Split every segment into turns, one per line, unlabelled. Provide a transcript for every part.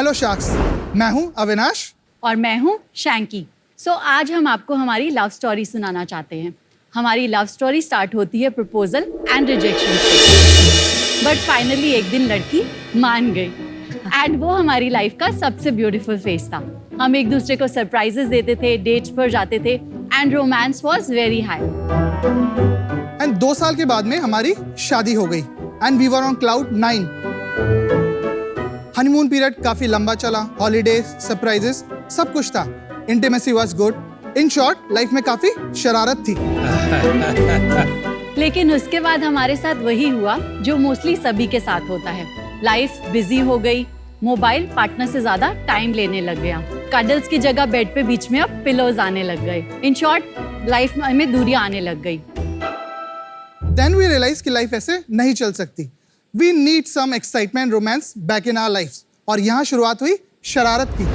Hello sharks, मैं हूं अविनाश
और मैं हूं शैंकी। सो आज हम आपको हमारी लव स्टोरी सुनाना चाहते हैं। हमारी लव स्टोरी स्टार्ट होती है प्रपोजल एंड रिजेक्शन से, बट फाइनली एक दिन लड़की मान गई एंड वो हमारी लाइफ का सबसे ब्यूटीफुल फेज था। हम एक दूसरे को सरप्राइजेस देते थे, डेट्स पर जाते थे and romance was very high.
And 2 साल के बाद में हमारी शादी हो गई and we were on cloud 9। Honeymoon period काफी लंबा चला, हॉलीडेज, सरप्राइजेस, सब कुछ था। Intimacy was good. In short, life में काफी शरारत थी।
लेकिन उसके बाद हमारे साथ वही हुआ जो मोस्टली सभी के साथ होता है। लाइफ बिजी हो गई, मोबाइल पार्टनर से ज्यादा टाइम लेने लग गया, कडल्स की जगह बेड पे बीच में अब पिलोज आने लग गए। इन शॉर्ट, लाइफ में दूरियां आने लग गई।
देन वी रियलाइज कि लाइफ ऐसे नहीं चल सकती। We need some excitement, romance back in our lifes. और यहाँ शुरुआत हुई शरारत की।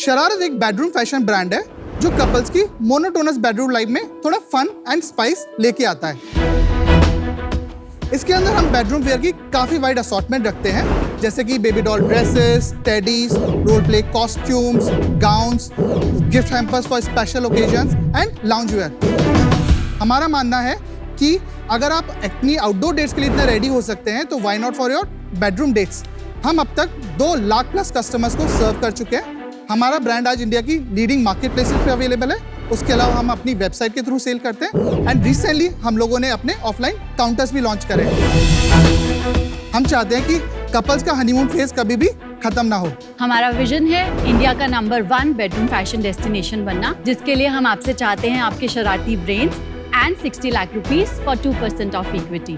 शरारत एक बेडरूम फैशन ब्रांड है जो कपल्स की मोनोटोनस बेडरूम लाइफ में थोड़ा फन एंड स्पाइस लेके आता है। इसके अंदर हम बेडरूम वेयर की काफी वाइड असॉर्टमेंट रखते हैं, जैसे कि baby doll dresses, teddies, role play costumes, gowns, gift hampers for special occasions and lounge wear. हमारा मानना है कि अगर आप अपनी आउटडोर डेट्स के लिए इतना रेडी हो सकते हैं तो why not for your bedroom dates. हम अब तक 2 लाख प्लस कस्टमर्स को सर्व कर चुके हैं। हमारा ब्रांड आज इंडिया की लीडिंग मार्केट प्लेसेस पे अवेलेबल है। उसके अलावा हम अपनी वेबसाइट के थ्रू सेल करते हैं एंड रिसेंटली हम लोगों ने अपने ऑफलाइन काउंटर्स भी लॉन्च करे। हम चाहते हैं कि कपल्स का हनीमून फेज कभी भी खत्म ना हो।
हमारा विजन है इंडिया का नंबर 1 बेडरूम फैशन डेस्टिनेशन बनना, जिसके लिए हम आपसे चाहते हैं आपके शरारती brains and 60 lakh rupees for 2% of equity.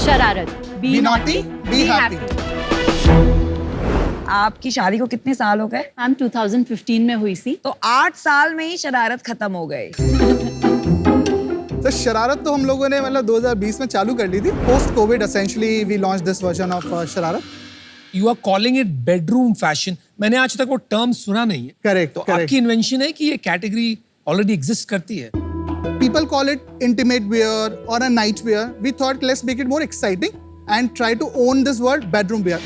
शरारत, be naughty, be happy.
आपकी शादी को कितने साल हो गए?
हम 2015 में हुई थी।
तो 8 साल में ही शरारत खत्म हो गई।
तो शरारत तो हम लोगों ने मतलब 2020 में चालू कर ली थी। Post covid essentially we launch this version of Shararat.
You are calling it bedroom fashion. मैंने आज तक वो टर्म सुना नहीं है।
करेक्ट,
तो
करेक्ट।
आपकी इन्वेंशन है कि ये कैटेगरी ऑलरेडी एग्जिस्ट करती है?
People call it intimate wear or a night wear. We thought let's make it more exciting and try to own this word bedroom wear.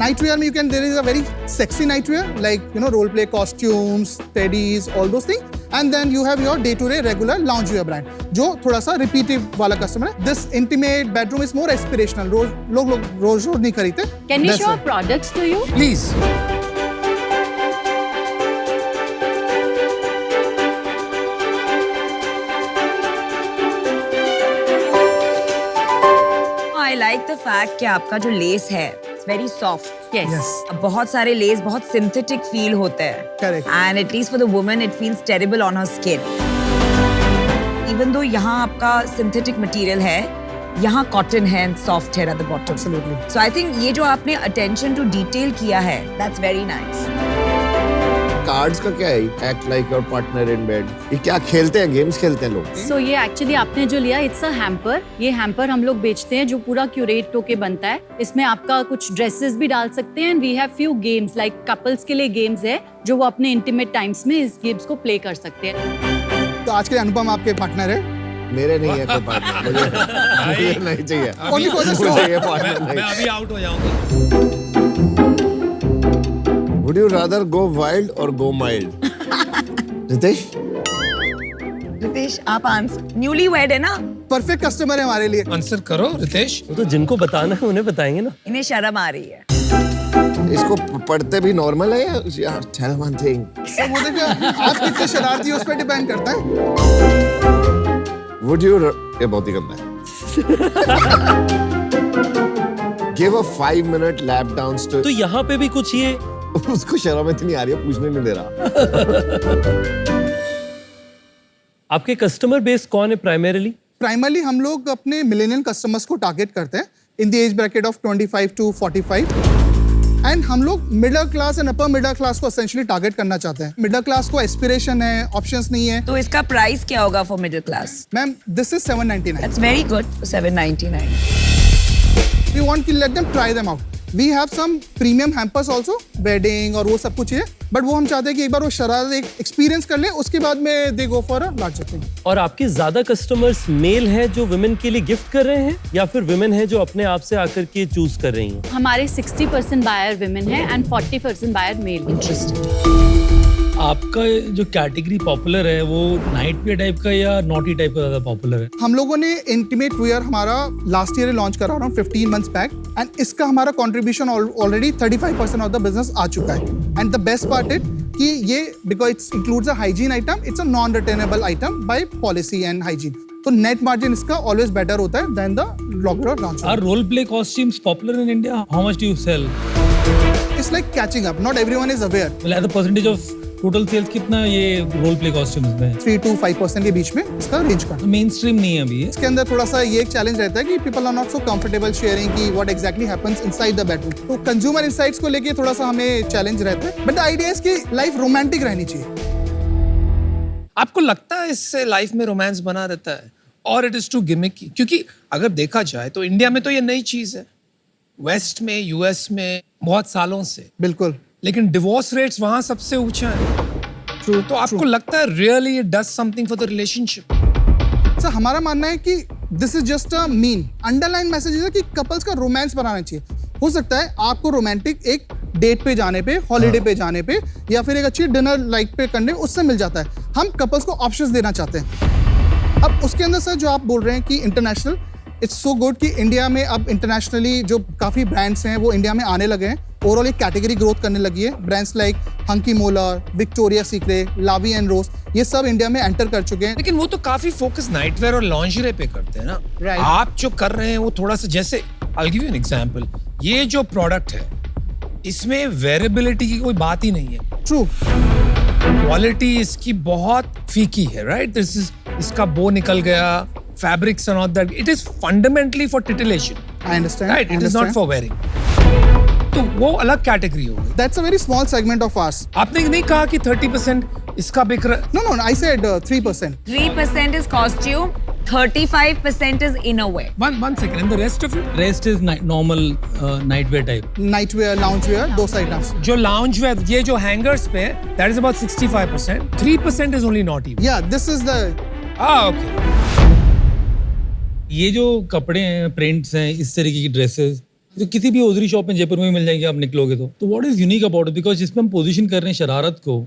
Night wear, there is a very sexy night wear, like, role play costumes, teddies, all those things. And then you have your day-to-day regular lounge wear brand, जो थोड़ा सा repeative वाला customer है. This intimate bedroom is more aspirational. लोग रोज नहीं खरीदते.
Can we
That's
show
it.
products to you?
Please.
I like the fact कि आपका जो लेस है it's very soft.
Yes.
Yes.
अब बहुत सारे लेस बहुत सिंथेटिक फील होते हैं.
Correct.
And at least for the woman it feels terrible on her skin. Even though यहाँ आपका सिंथेटिक मटेरियल है, यहाँ कॉटन है and soft है at the bottom.
Absolutely.
So I think ये जो आपने attention to detail किया है, that's very nice.
कार्ड्स का क्या है? Act like your partner in bed. ये क्या खेलते हैं? गेम्स खेलते हैं लोग?
So ये एक्चुअली आपने जो लिया इट्स अ हैम्पर। ये हैम्पर हम लोग बेचते हैं जो पूरा क्यूरेट होके बनता है। इसमें आपका कुछ ड्रेसेस भी डाल सकते हैं and we have few games like couples के लिए गेम्स है जो वो अपने इंटीमेट टाइम्स में इस गेम्स को प्ले कर सकते हैं।
तो आज के लिए अनुपम आपके पार्टनर है।
मेरे नहीं है कोई पार्टनर, मुझे नहीं चाहिए।
Only for the show.
मुझे ये पार्टनर
मैं
नहीं।
अभी आउट हो जाऊंगा।
Would you rather go wild or go mild? Ritesh,
Ritesh आप आंसर न्यूली वेड है ना,
परफेक्ट कस्टमर है हमारे लिए।
आंसर करो रितेश।
वो तो जिनको बताना है उन्हें बताएंगे ना।
इन्हें शर्म आ रही है।
इसको पढ़ते भी नॉर्मल है या tell one thing.
तो वो देखिए आप कितने शरारती हो उस पर डिपेंड करता है।
Would you ये बहुत ही गंदा है। Give a 5-minute lap dance to
तो यहाँ पे भी कुछ ये
उसको शर्म इतनी आ रही है, पूछने नहीं दे रहा।
आपके कस्टमर बेस कौन है प्राइमरीली?
प्राइमरली हम लोग अपने मिलेनियल कस्टमर्स को टारगेट करते हैं in the age bracket of 25 to 45 and हम लोग middle class and upper middle class को एसेंशियली टारगेट करना चाहते हैं। मिडिल क्लास को एस्पिरेशन है, ऑप्शंस नहीं है।
तो इसका प्राइस क्या होगा for middle class?
Ma'am this is 799।
That's very good for 799.
We want कि let them try them out. We have some premium hampers also, wedding और वो सब कुछ है, बट वो हम चाहते हैं कि एक बार वो शरारत एक एक्सपीरियंस कर ले, उसके बाद में they go for a larger thing.
और आपके ज्यादा कस्टमर्स मेल हैं जो वुमेन के लिए गिफ्ट कर रहे हैं या फिर वुमेन हैं जो अपने आप से आकर के चूज कर रही हैं?
हमारे 60% बायर विमेन है एंड 40% बायर मेल.
आपका जो कैटेगरी पॉपुलर है वो नाइट वेयर टाइप का या नॉटी टाइप का ज्यादा पॉपुलर है?
हम लोगों ने इंटीमेट वेयर हमारा लास्ट ईयर लॉन्च करा अराउंड 15 मंथ्स बैक, एंड इसका हमारा contribution already 35% of the business आ चुका है. And the best part it कि ये because it's includes a hygiene item, it's a non returnable item by policy and hygiene, तो net margin इसका always better होता है than the regular launch.
Are role play costumes popular in India? How much do you sell?
It's like catching up, not everyone is aware.
Well, as a percentage of total sales कितना ये role play costumes में है?
3 to 5% के बीच में इसका range का.
Main stream नहीं है अभी ये.
इसके अंदर थोड़ा सा ये एक चैलेंज रहता है कि people are not so comfortable sharing कि what exactly happens inside the bedroom. तो कंज्यूमर इनसाइट्स को लेके थोड़ा सा हमें चैलेंज रहता है, बट द आइडिया इज कि लाइफ रोमांटिक रहनी चाहिए.
आपको लगता है इससे लाइफ में रोमांस बना रहता है और इट इज टू गिमिकी? क्योंकि अगर देखा जाए तो इंडिया में तो ये नई चीज है, वेस्ट में यूएस में बहुत सालों से,
बिल्कुल
लेकिन डिवोर्स रेट्स वहां सबसे ऊंचा है.
ट्रू.
तो आपको लगता है really it does something for the relationship?
Sir हमारा मानना है कि this is just a mean, underline message है कि कपल्स का रोमांस बनाना चाहिए. हो सकता है आपको रोमांटिक एक डेट पे जाने पे, हॉलीडे पे जाने पे, या फिर एक अच्छी डिनर लाइट पे करने उससे मिल जाता है. हम कपल्स को ऑप्शंस देना चाहते हैं. अब उसके अंदर सर जो आप बोल रहे हैं कि इंटरनेशनल, इट्स सो गुड कि इंडिया में अब इंटरनेशनली जो काफ़ी ब्रांड्स हैं वो इंडिया में आने लगे हैं. ओवरऑल एक कैटेगरी ग्रोथ करने लगी है. Brands like hunky molar, Victoria secret, लावी एंड रोज, ये सब इंडिया में एंटर कर चुके हैं.
लेकिन वो तो काफी फोकस नाइटवेयर और लॉन्जरे पे करते हैं ना.
Right.
आप जो कर रहे हैं वो थोड़ा सा, जैसे I'll give you an example, ये जो प्रोडक्ट है इसमें वेरिएबिलिटी की कोई बात ही नहीं है.
ट्रू.
क्वालिटी इसकी बहुत फीकी है, राइट? दिस इज, इसका बो निकल गया, fabrics and all that, it is fundamentally for titillation,
I understand.
Right? It is not for wearing. तो वो अलग कैटेगरी हो गई.
That's a very small segment of ours.
आपने नहीं कहा कि 30% इसका बिक रहा?
No no, I said 3%.
3% is costume, 35% is innerwear.
One second, and the rest of it?
Rest is normal night wear type.
Night where, lounge where, दो items.
जो lounge where, ये जो हैंगर्स पे, that is about 65%. 3% is only naughty.
या this is the.
Okay.
ये जो कपड़े हैं, प्रिंट्स हैं, इस तरीके की ड्रेसेस तो किसी भी ओजरी शॉप में जयपुर में मिल जाएंगे आप निकलोगे तो what is unique about it? Because जिसमें हम पोजीशन कर रहे हैं शरारत को,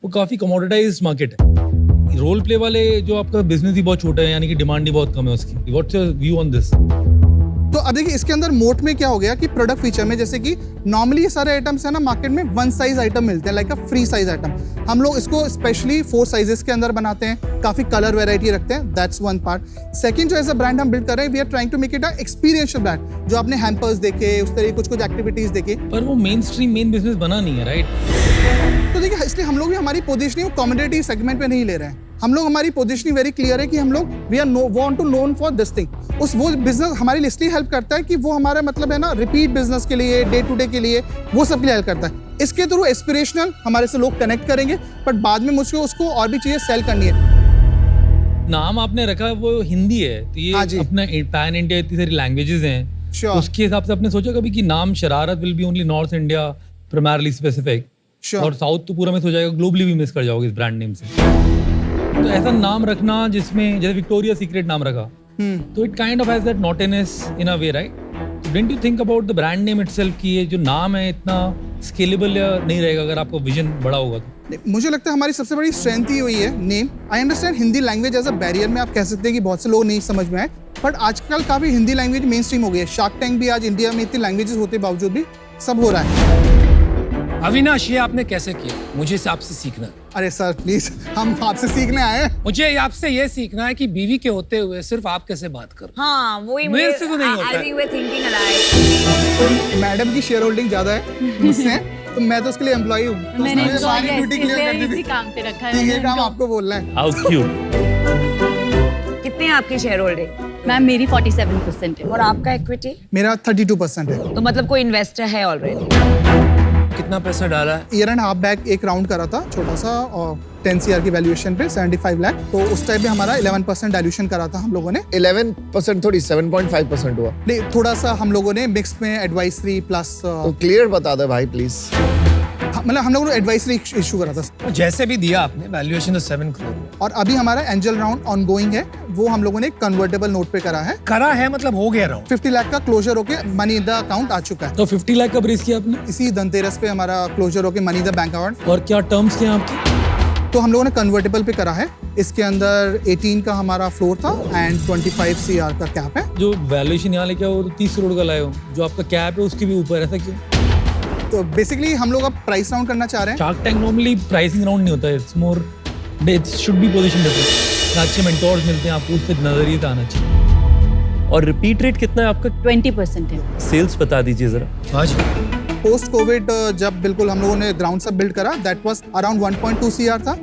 वो काफी कमोडिटाइज्ड मार्केट है. रोल प्ले वाले जो आपका बिजनेस ही बहुत छोटा है, यानी कि डिमांड ही बहुत कम है उसकी. What's your view on this?
तो अब देखिए इसके अंदर मोट में क्या हो गया कि प्रोडक्ट फीचर में, जैसे कि नॉर्मली ये सारे आइटम्स है ना मार्केट में वन साइज आइटम मिलते हैं, like a free size item. हम लोग इसको स्पेशली 4 साइजेस के अंदर बनाते हैं, काफी कलर वेराइटी रखते हैं. That's one part. सेकंड जो ऐसा ब्रांड हम बिल्ड कर रहे हैं, we are trying to make it a experiential brand. जो आपने हैम्पर्स देखे, उस तरह कुछ एक्टिविटीज देखे,
पर वो मेन स्ट्रीम मेन बिजनेस बना नहीं है, राइट?
तो देखिए इसलिए हम लोग भी हमारी पोजीशनिंग कम्युनिटी सेगमेंट में नहीं ले रहे हैं. हम लोग, हमारी पोजीशनिंग वेरी क्लियर है कि हम लोग we are want to known for this thing. उस वो बिजनेस हमारे लिए इसलिए हेल्प करता है कि वो हमारा मतलब है ना रिपीट बिजनेस के लिए, डे टू डे के लिए, वो सब के लिए हेल्प करता है. इसके थ्रू एस्पिरेशनल हमारे से लोग कनेक्ट करेंगे, बट बाद में मुझको उसको और भी चीजें सेल करनी है.
नाम आपने रखा है वो हिंदी है, तो ये
हाँ जी.
अपना पैन इंडिया इतनी सारी लैंग्वेजेस हैं.
Sure.
उसके हिसाब से आपने सोचा कभी कि नाम शरारत will be only north India primarily specific,
Sure.
और साउथ तो पूरा में हो जाएगा, ग्लोबली भी मिस कर जाओगे इस ब्रांड नेम से. तो ऐसा नाम रखना जिसमें, जैसे विक्टोरिया सीक्रेट नाम रखा, तो it kind of has that naughtiness in a way, right? So didn't you think about the brand name itself कि ये जो नाम है इतना स्केलेबल या नहीं रहेगा अगर आपका विजन बड़ा होगा तो?
मुझे लगता है हमारी सबसे बड़ी स्ट्रेंथ ही हुई है name. I understand Hindi language as a barrier में आप कह सकते हैं कि बहुत से लोग नहीं समझ में आए, बट आजकल काफी हिंदी लैंग्वेज मेन स्ट्रीम हो गई है. शार्क टैंक भी आज इंडिया में इतनी लैंग्वेजेस होते बावजूद भी सब हो रहा है.
अविनाश, ये आपने कैसे किया? मुझे इस आपसे सीखना है.
अरे सर प्लीज, हम आपसे सीखने आए हैं.
मुझे आपसे ये सीखना है कि बीवी के होते हुए सिर्फ आप कैसे बात करो.
हाँ, वही
मेरे से तो नहीं होता
I
है.
think we're thinking alike.
Madam की शेयर होल्डिंग ज्यादा है मुझसे, तो मैं तो उसके लिए एम्प्लॉय हूँ, तो
मैंने
उसने सारी ड्यूटी क्लियर कर दी
इसी
थी.
काम पे रखा
ये
है.
काम आपको बोलना है.
How cute.
कितने हैं आपकी शेयर होल्डिंग
मैम मेरी 47% है.
और आपका इक्विटी?
मेरा 32% है.
तो मतलब कोई इन्वेस्टर है ऑलरेडी?
कितना पैसा डाला है?
ईयर एंड हाफ बैक एक राउंड करा था छोटा सा, और 10 CR की वैल्यूएशन पे 75 लाख, तो उस टाइम पे हमारा 11% डाइल्यूशन करा था हम लोगों ने।
11% थोड़ी 7.5% हुआ।
नहीं, थोड़ा सा हम लोगों ने मिक्स में एडवाइसरी प्लस
तो क्लियर बता दे भाई प्लीज।
मतलब हम लोगों ने एडवाइसरी इशू करा था।
और जैसे भी दिया आपने, वैल्यूएशन तो 7 करोड़ हुआ।
और अभी हमारा एंजल राउंड ऑनगोइंग है, वो हम लोगों ने कन्वर्टेबल नोट पे करा है।
करा है मतलब हो गया राउंड।
50 लाख का क्लोजर होके मनी इन द अकाउंट आ चुका है।
तो 50 लाख का रेस किया आपने,
इसी धनतेरस पे हमारा क्लोजर होके money in the bank account.
और क्या टर्म्स क्या हैं आपके?
तो हम लोगों ने कन्वर्टेबल पे करा है। इसके अंदर 18 का हमारा फ्लोर था एंड 25 CR का कैप है।
जो वैल्यूएशन यहाँ लेके आओ 30 करोड़ का लाए हो, जो आपका कैप है उसके भी ऊपर, ऐसा क्यों?
तो बेसिकली हम लोग अब प्राइस राउंड करना चाह रहे हैं।
Shark tank normally pricing round नहीं होता है, it's more it should be position different. अच्छे मेंटोर्स मिलते हैं आपको, उससे नजरिए से आना चाहिए।
और रिपीट रेट कितना है आपका?
20% है।
सेल्स बता दीजिए जरा।
हाँ जी।
पोस्ट कोविड जब बिल्कुल हम लोगों ने ग्राउंड सब बिल्ड करा, दैट वाज अराउंड 1.2 CR था।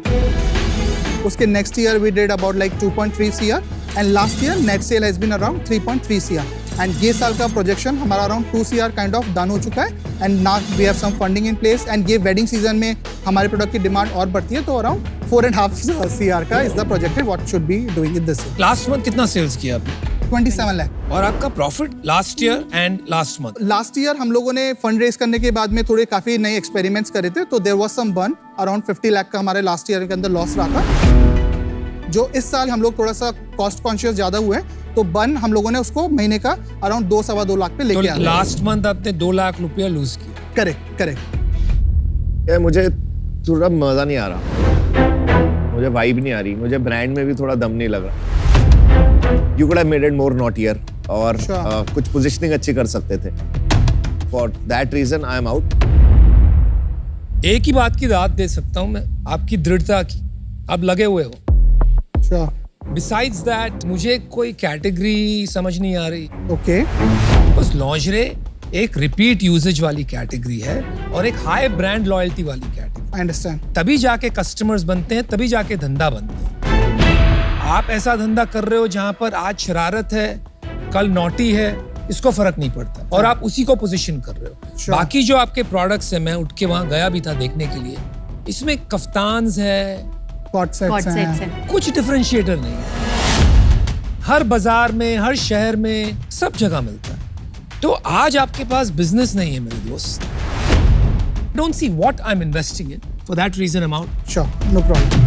उसके next year we did about like 2.3 CR and last year net sale has been around 3.3 CR एंड ये साल का प्रोजेक्शन हमारा around 2 CR kind of done हो चुका है and now we have some funding in place and ये wedding season में हमारे प्रोडक्ट की डिमांड और बढ़ती है, तो अराउंड 4.5 CR का is the projected what should be doing in this year.
Last month कितना सेल्स किया आपने?
27 लाख।
और आपका profit last year and last month?
Last year हम लोगों ने फंड रेज करने के बाद में थोड़े काफी नए एक्सपेरिमेंट्स करे थे, तो there was some burn. Around 50 lakh का हमारे लास्ट ईयर के अंदर लॉस रहा था। जो इस साल हम लोग थोड़ा सा कॉस्ट कॉन्शियस ज्यादा हुए, तो बर्न हम लोगों ने उसको महीने का अराउंड 2-2.25 लाख पे लेके
तो
आए।
लास्ट मंथ आपने 2 लाख रुपया लूज किया।
करेक्ट।
यार मुझे थोड़ा मजा नहीं आ रहा, मुझे वाइब नहीं आ रही, मुझे ब्रांड में भी थोड़ा दम नहीं लग रहा। You could have made it more naughtier और
Sure.
कुछ पोजीशनिंग अच्छी कर सकते थे। For that reason I am out.
एक ही बात की दाद दे सकता हूँ मैं, आपकी दृढ़ता की। आप लगे हुए हो।
श्योर।
बिसाइड्स दैट मुझे कोई कैटेगरी समझ नहीं आ रही।
ओके।
बस लॉन्जरे एक रिपीट यूजेज वाली कैटेगरी है और एक हाई ब्रांड लॉयल्टी वाली कैटेगरी।
I understand.
तभी जाके कस्टमर्स बनते हैं, तभी जाके धंधा बनता है। आप ऐसा धंधा कर रहे हो जहां पर आज शरारत है, कल नॉटी है, इसको फर्क नहीं पड़ता और आप उसी को पोजीशन कर रहे हो।
Sure.
बाकी जो आपके प्रोडक्ट्स हैं, मैं उठ के वहां गया भी था देखने के लिए, इसमें कफ्तान्स है,
कॉट
कॉट
सेट्स
सेट्स
हैं।
है।
कुछ डिफरेंशिएटर नहीं है। हर बाजार में, हर शहर में, सब जगह मिलता है। तो आज आपके पास बिजनेस नहीं है मेरे दोस्त। Don't see what I am investing in, for that reason I am out.
Sure, no problem.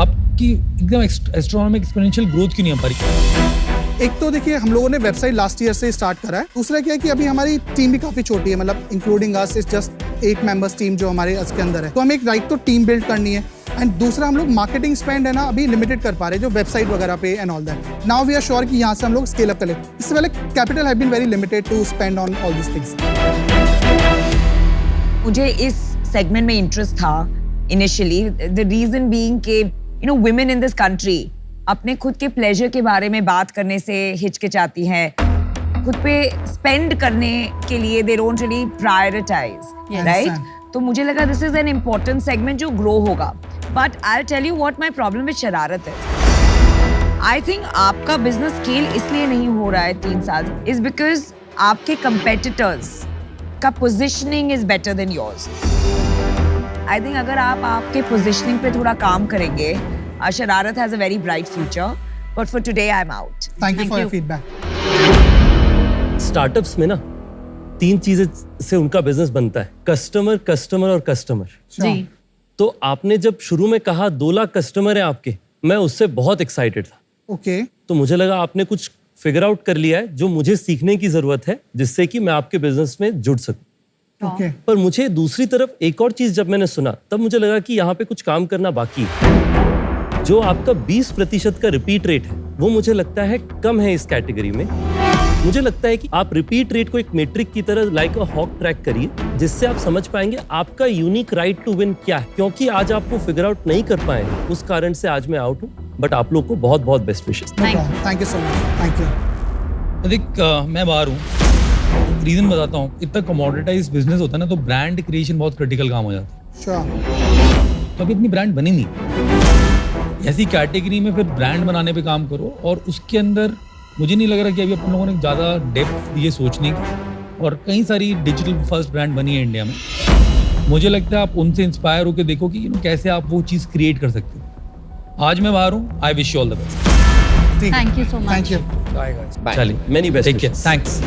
आपकी एकदम एस्ट्रोनॉमिक एक्सपोनेंशियल ग्रोथ क्यों नहीं आ पा रही?
एक तो देखिए हम लोगों ने वेबसाइट लास्ट ईयर से स्टार्ट करा है। दूसरा क्या है कि अभी हमारी टीम भी काफी छोटी है, मतलब including us is just 8 members team जो हमारे इसके अंदर है। तो हमें एक राइट तो टीम बिल्ड करनी है एंड दूसरा हम लोग मार्केटिंग स्पेंड है ना अभी लिमिटेड कर पा रहे हैं, जो वेबसाइट वगैरह पे and all that. Now we are sure कि यहाँ से हम लोग स्केल अप करें। इससे पहले capital have been very limited to spend on all this things.
मुझे इस सेगमेंट में इंटरेस्ट था इनिशियली, द रीजन बीइंग कि you know women in this country अपने खुद के प्लेजर के बारे में बात करने से हिचकिचाती हैं, खुद पे स्पेंड करने के लिए they don't really prioritize, right? तो मुझे लगा this is an important segment जो ग्रो होगा। But I tell you what my problem with Shararat है। आई थिंक आपका बिजनेस स्केल इसलिए नहीं हो रहा है 3 साल, इज बिकॉज आपके कंपेटिटर्स का positioning is better than yours. I think अगर आप आपके पोजिशनिंग पे थोड़ा काम करेंगे, Shararat has a very bright future, but for today I am out.
Thank you
Thank
for your
you.
Feedback.
Startups में ना 3 चीजें से उनका बिजनेस बनता है, कस्टमर, कस्टमर और कस्टमर।
जी।
तो आपने जब शुरू में कहा 2 लाख कस्टमर है आपके, मैं उससे बहुत एक्साइटेड था।
ओके।
तो मुझे लगा आपने कुछ फिगर आउट कर लिया है जो मुझे सीखने की जरूरत है, जिससे कि मैं आपके बिजनेस में जुड़ सकूं।
ओके।
पर मुझे दूसरी तरफ एक और चीज जब मैंने सुना, तब मुझे लगा कि यहाँ पे कुछ काम करना बाकी है। जो आपका 20% का रिपीट रेट है, वो मुझे लगता है कम है इस कैटेगरी में। मुझे लगता है कि आप रिपीट रेट को एक मेट्रिक की तरह लाइक अ हॉक ट्रैक करिए, जिससे आप समझ पाएंगे आपका यूनिक राइट टू विन क्या है। क्योंकि आज आप वो फिगर आउट नहीं कर पाए, उस कारण से आज मैं आउट हूँ। बट आप लोग को बहुत बहुत best wishes.
Thank you so much. Thank you.
देख मैं बाहर हूँ, रीजन बताता हूँ। इतना कमोडिटाइज बिजनेस होता है ना, तो ब्रांड क्रिएशन बहुत क्रिटिकल काम हो जाता है।
श्योर।
तो अभी अपनी ब्रांड बनी नहीं, ऐसी कैटेगरी में फिर ब्रांड बनाने पे काम करो। और उसके अंदर मुझे नहीं लग रहा कि अभी अपन लोगों ने ज़्यादा डेप्थ दी है सोचने की। और कई सारी डिजिटल फर्स्ट ब्रांड बनी है इंडिया में। मुझे लगता है आप उनसे इंस्पायर होकर देखो कि कैसे आप वो चीज़ क्रिएट कर सकते हो। आज मैं बाहर हूँ, I wish you all the best.
ठीक है।
Thank you so much.
Thank you.
Bye guys.
Bye.
चलिए, many best
take care, thanks.